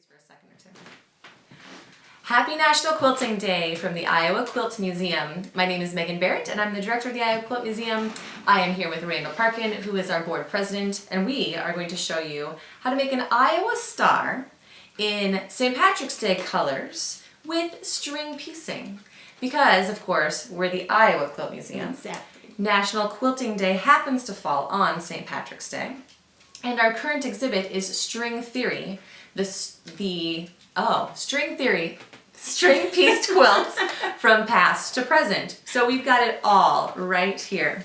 for a second or two. Happy National Quilting Day from the Iowa Quilt Museum. My name is Megan Barrett and I'm the director of the Iowa Quilt Museum. I am here with Randall Parkin, who is our board president, and we are going to show you how to make an Iowa star in St. Patrick's Day colors with string piecing. Because, of course, we're the Iowa Quilt Museum. Exactly. National Quilting Day happens to fall on St. Patrick's Day. And our current exhibit is String Theory, String Theory, string pieced quilts from past to present. So we've got it all right here.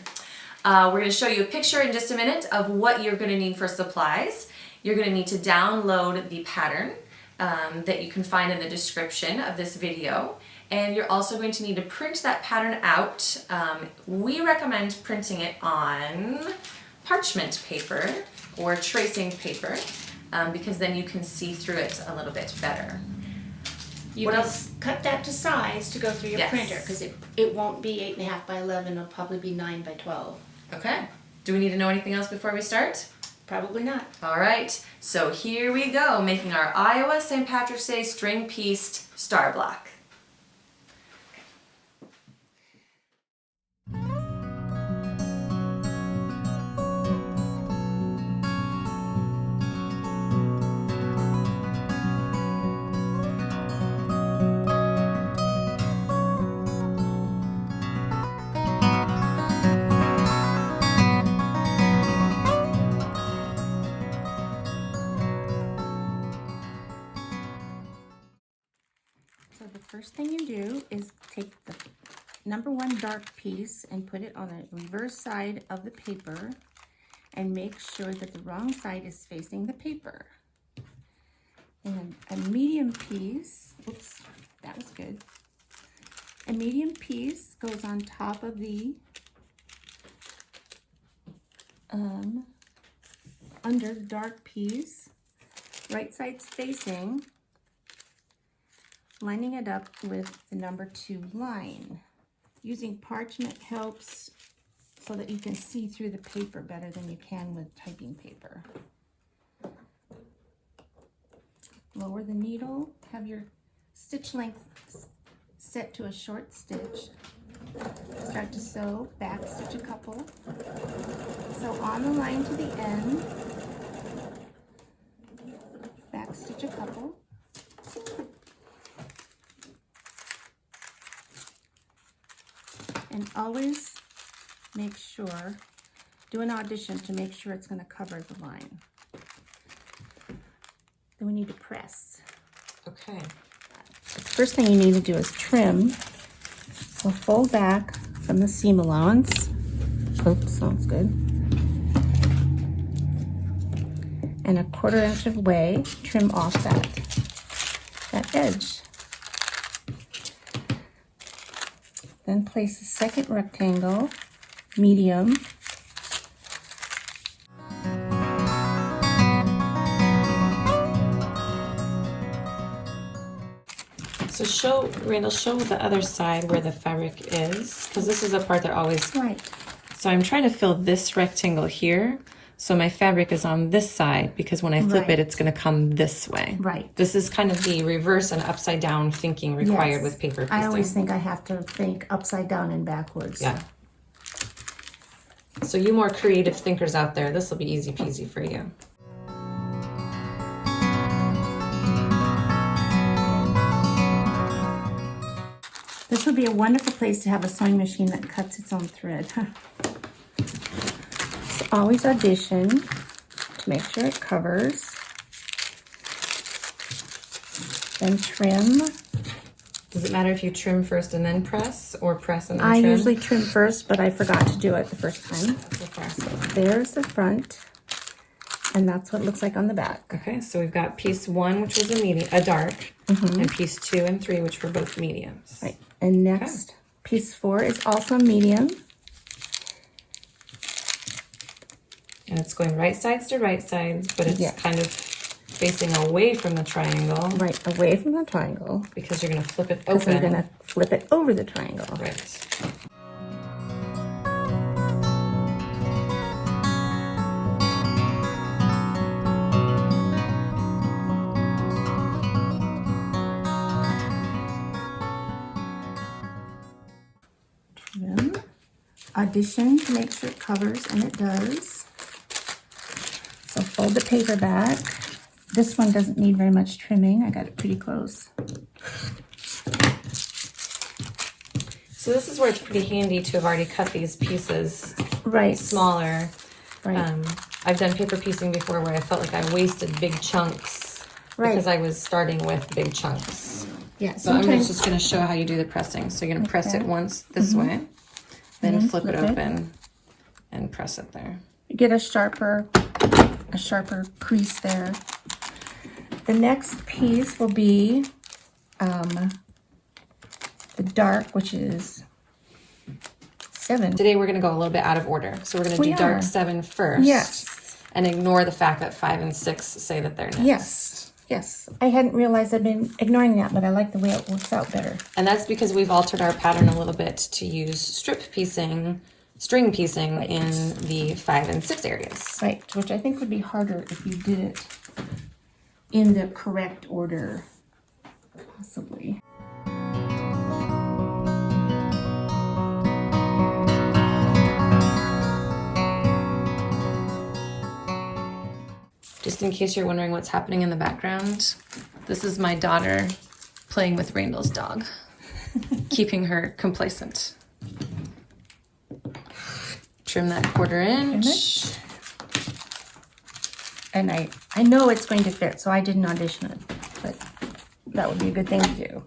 We're going to show you a picture in just a minute of what you're going to need for supplies. You're going to need to download the pattern that you can find in the description of this video. And you're also going to need to print that pattern out. We recommend printing it on parchment paper or tracing paper because then you can see through it a little bit better. You What can else? cut that to size to go through your Yes. printer because it won't be 8.5 by 11. It'll probably be 9 by 12. Okay. Do we need to know anything else before we start? Probably not. All right. So here we go, making our Iowa St. Patrick's Day string pieced star block. So the first thing you do is take the number 1 dark piece and put it on the reverse side of the paper and make sure that the wrong side is facing the paper. And a medium piece, oops, that was good. A medium piece goes on top of the under the dark piece, right side's facing, lining it up with the number 2 line. Using parchment helps so that you can see through the paper better than you can with typing paper. Lower the needle, have your stitch length set to a short stitch. Start to sew, back stitch a couple. Sew on the line to the end, back stitch a couple. And always make sure, do an audition to make sure it's going to cover the line. Then we need to press. Okay. The first thing you need to do is trim. So fold back from the seam allowance. Oops, sounds good. And a 1/4 inch away, trim off that edge. Then place the second rectangle, medium. So Randall, show the other side where the fabric is, because this is the part that always... Right. So I'm trying to fill this rectangle here, so my fabric is on this side, because when I flip Right. it, it's going to come this way. Right. This is kind of the reverse and upside down thinking required Yes. with paper piecing. I always think I have to think upside down and backwards. Yeah. So you more creative thinkers out there, this will be easy peasy for you. This would be a wonderful place to have a sewing machine that cuts its own thread. So always audition to make sure it covers. Then trim. Does it matter if you trim first and then press, or press and then I trim? usually trim first, but I forgot to do it the first time. So far. There's the front, and that's what it looks like on the back. Okay, so we've got piece 1, which was a dark, and piece 2 and 3, which were both mediums. Right, and next, piece 4 is also medium. And it's going right sides to right sides, but it's Yes. kind of facing away from the triangle. Right, away from the triangle. Because you're going to flip it Because open. I'm going to flip it over the triangle. Right. audition to make sure it covers, and it does. So fold the paper back. This one doesn't need very much trimming. I got it pretty close. So this is where it's pretty handy to have already cut these pieces Right. smaller. Right. I've done paper piecing before where I felt like I wasted big chunks Right. because I was starting with big chunks. Yeah. So I'm Sometimes just going to show how you do the pressing. So you're going to press it that. once this way, then then flip it flip it. open and press it there. you get a sharper crease there. The next piece will be the dark, which is 7. Today we're going to go a little bit out of order. So we're going to We do dark are. 7 first. Yes. And ignore the fact that 5 and 6 say that they're next. Yes. Yes. I hadn't realized I'd been ignoring that, but I like the way it works out better. And that's because we've altered our pattern a little bit to use strip piecing, string piecing in the 5 and 6 areas. Right, which I think would be harder if you did it in the correct order, possibly. Just in case you're wondering what's happening in the background, this is my daughter playing with Randall's dog, keeping her complacent. Trim that 1/4 inch. And I know it's going to fit, so I didn't audition it, but that would be a good thing to do.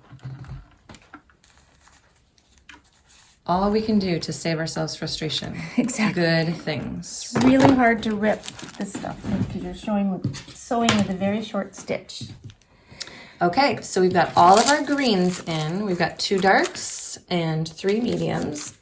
All we can do to save ourselves frustration. Exactly. Good things. It's really hard to rip this stuff because you're sewing with a very short stitch. Okay, so we've got all of our greens in. We've got 2 darks and 3 mediums.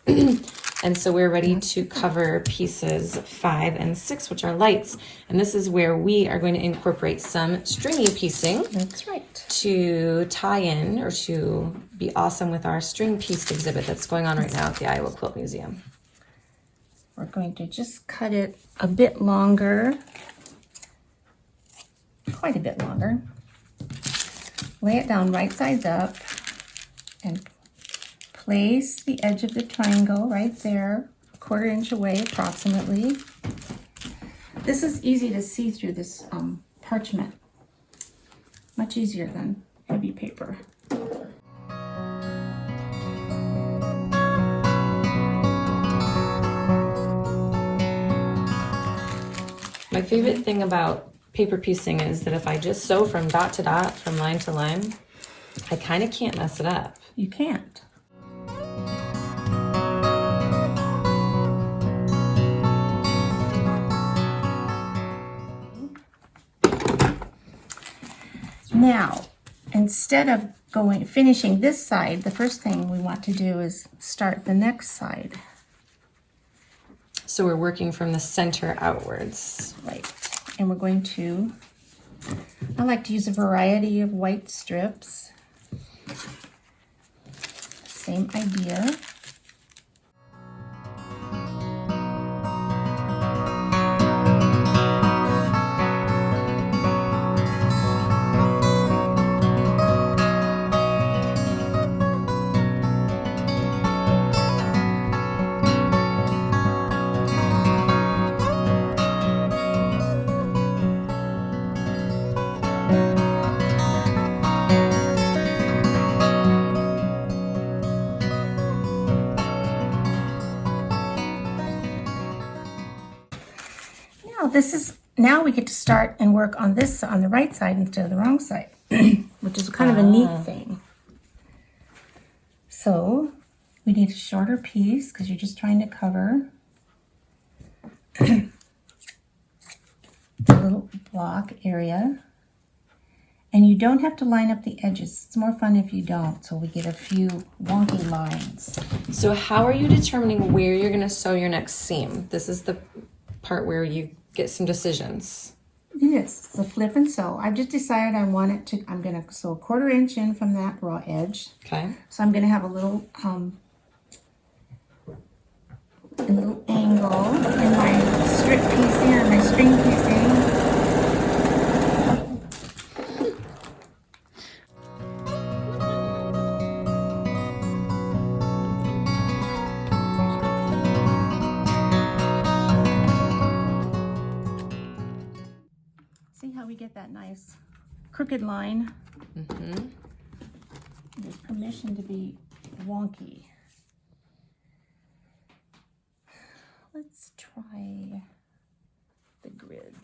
And so we're ready to cover pieces 5 and 6, which are lights. And this is where we are going to incorporate some stringy piecing That's right. to tie in or to be awesome with our string pieced exhibit that's going on right now at the Iowa Quilt Museum. We're going to just cut it a bit longer, quite a bit longer. Lay it down right sides up and place the edge of the triangle right there, 1/4 inch away approximately. This is easy to see through this parchment. Much easier than heavy paper. My favorite thing about paper piecing is that if I just sew from dot to dot, from line to line, I kind of can't mess it up. You can't. Now, instead of finishing this side, the first thing we want to do is start the next side. So we're working from the center outwards. Right. And we're going to, I like to use a variety of white strips. Same idea. Now we get to start and work on this on the right side instead of the wrong side, which is kind of a neat thing. So we need a shorter piece because you're just trying to cover the little block area. And you don't have to line up the edges. It's more fun if you don't, so we get a few wonky lines. So how are you determining where you're going to sew your next seam? This is the part where you get some decisions. Yes, it's a flip and sew. I've just decided I want it to, I'm going to sew 1/4 inch in from that raw edge. Okay. So I'm going to have a little angle in my strip piecing or my string piecing. how we get that nice crooked line. Mm-hmm. There's permission to be wonky. Let's try the grid.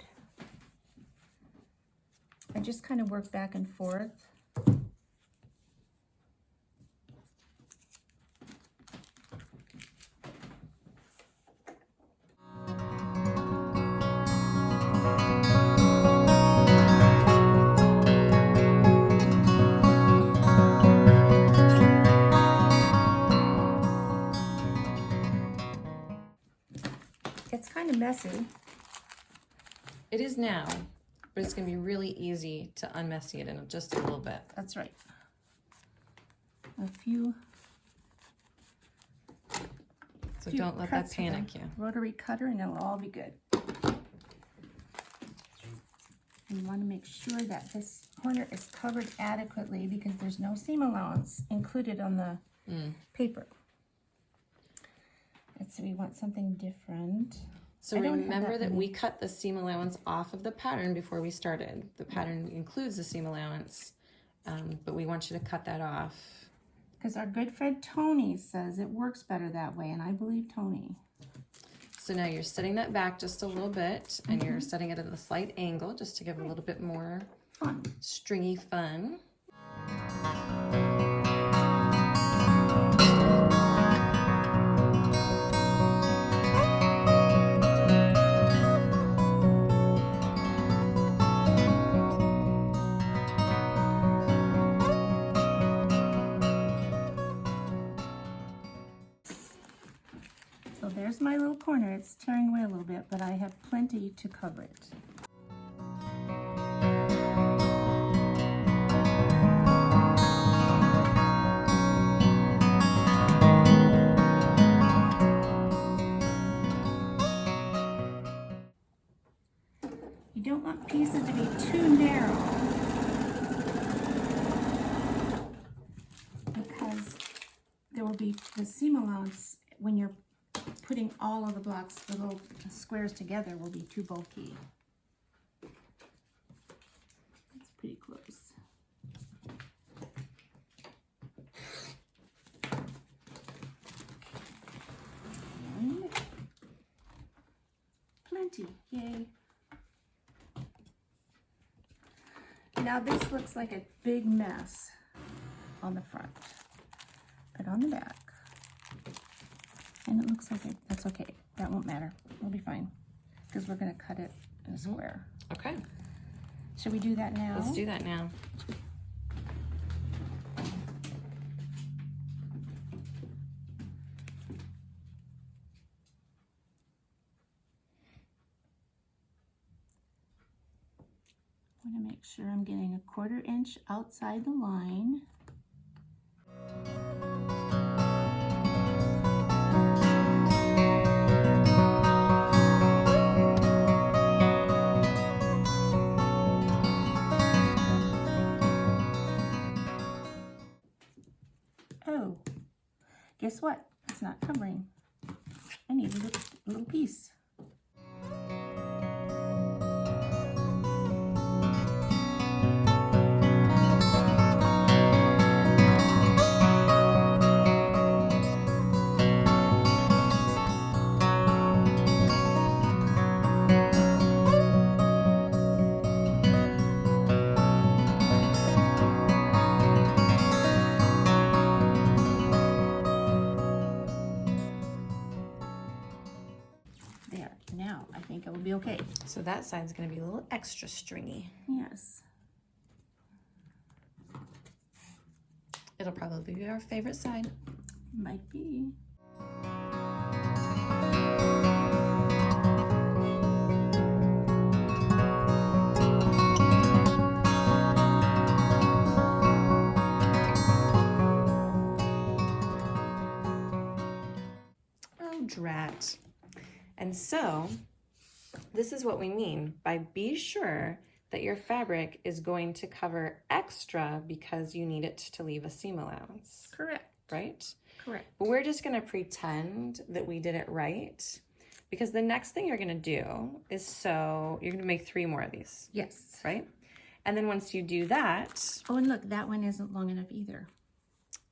I just kind of work back and forth. It's kind of messy. It is now, but it's going to be really easy to unmessy it in just a little bit. That's right. A few So don't let that cuts with panic a you. rotary cutter and it'll all be good. And you want to make sure that this corner is covered adequately because there's no seam allowance included on the paper. And so we want something different. So remember that we cut the seam allowance off of the pattern before we started. The pattern includes the seam allowance, but we want you to cut that off. Because our good friend Tony says it works better that way, and I believe Tony. So now you're setting that back just a little bit, and you're setting it at a slight angle just to give it a little bit more Fun. stringy fun. So there's my little corner. It's tearing away a little bit, but I have plenty to cover it. You don't want pieces to be too narrow because there will be the seam allowance when you're putting all of the blocks, the little squares together, will be too bulky. That's pretty close. And plenty, yay. Now this looks like a big mess on the front, but on the back, and it looks like that's okay. That won't matter. It'll be fine because we're going to cut it in a square. Okay, Should we do that now? let's do that now. I want to make sure I'm getting a 1/4 inch outside the line. Oh, guess what? It's not covering. I need a little piece. There, now I think it will be okay. So that side's going to be a little extra stringy. Yes. It'll probably be our favorite side. Might be. Oh, drat. And so, this is what we mean by be sure that your fabric is going to cover extra because you need it to leave a seam allowance, Correct. right? Correct. But we're just going to pretend that we did it right because the next thing you're gonna do is you're gonna make 3 more of these, Yes. right? And then once you do that, Oh, and look, that one isn't long enough either.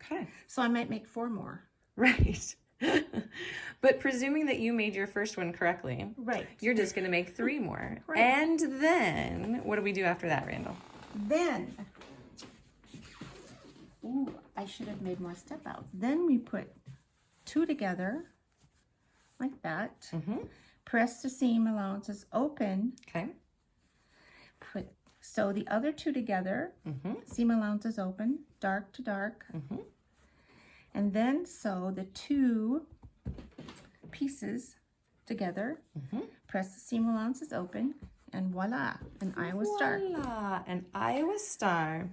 okay, So I might make 4 more. right. But presuming that you made your first one correctly, Right. you're just gonna make 3 more. Right. And then, what do we do after that, Randall? Then, ooh, I should have made more step outs. Then we put 2 together, like that. Press the seam allowances open. Okay. Sew the other 2 together. Seam allowances open, dark to dark. And then sew the 2 pieces together. Press the seam allowances open, and voila, an Iowa star. Voila, an Iowa star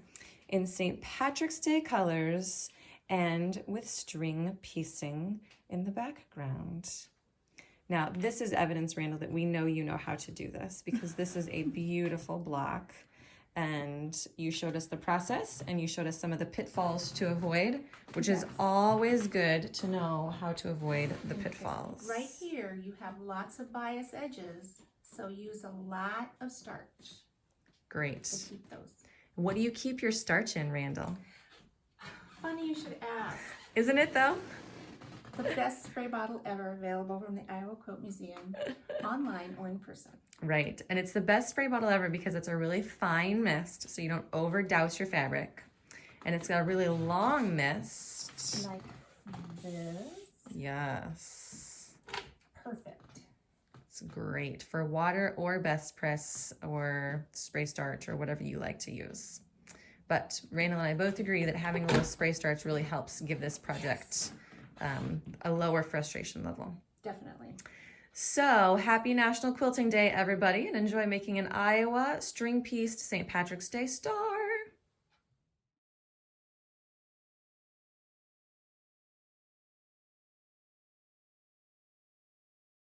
in St. Patrick's Day colors and with string piecing in the background. Now, this is evidence, Randall, that we know you know how to do this, because this is a beautiful block. And you showed us the process, and you showed us some of the pitfalls to avoid, which is always good to know how to avoid the pitfalls. Right here, you have lots of bias edges, so use a lot of starch Great. to keep those. What do you keep your starch in, Randall? Funny you should ask. Isn't it, though? The best spray bottle ever, available from the Iowa Quilt Museum, online or in person. Right, and it's the best spray bottle ever because it's a really fine mist, so you don't over douse your fabric. And it's got a really long mist. Like this. Yes. Perfect. It's great for water or best press or spray starch or whatever you like to use. But Randall and I both agree that having a little spray starch really helps give this project a lower frustration level. Definitely. So happy National Quilting Day, everybody, and enjoy making an Iowa string pieced St. Patrick's Day star.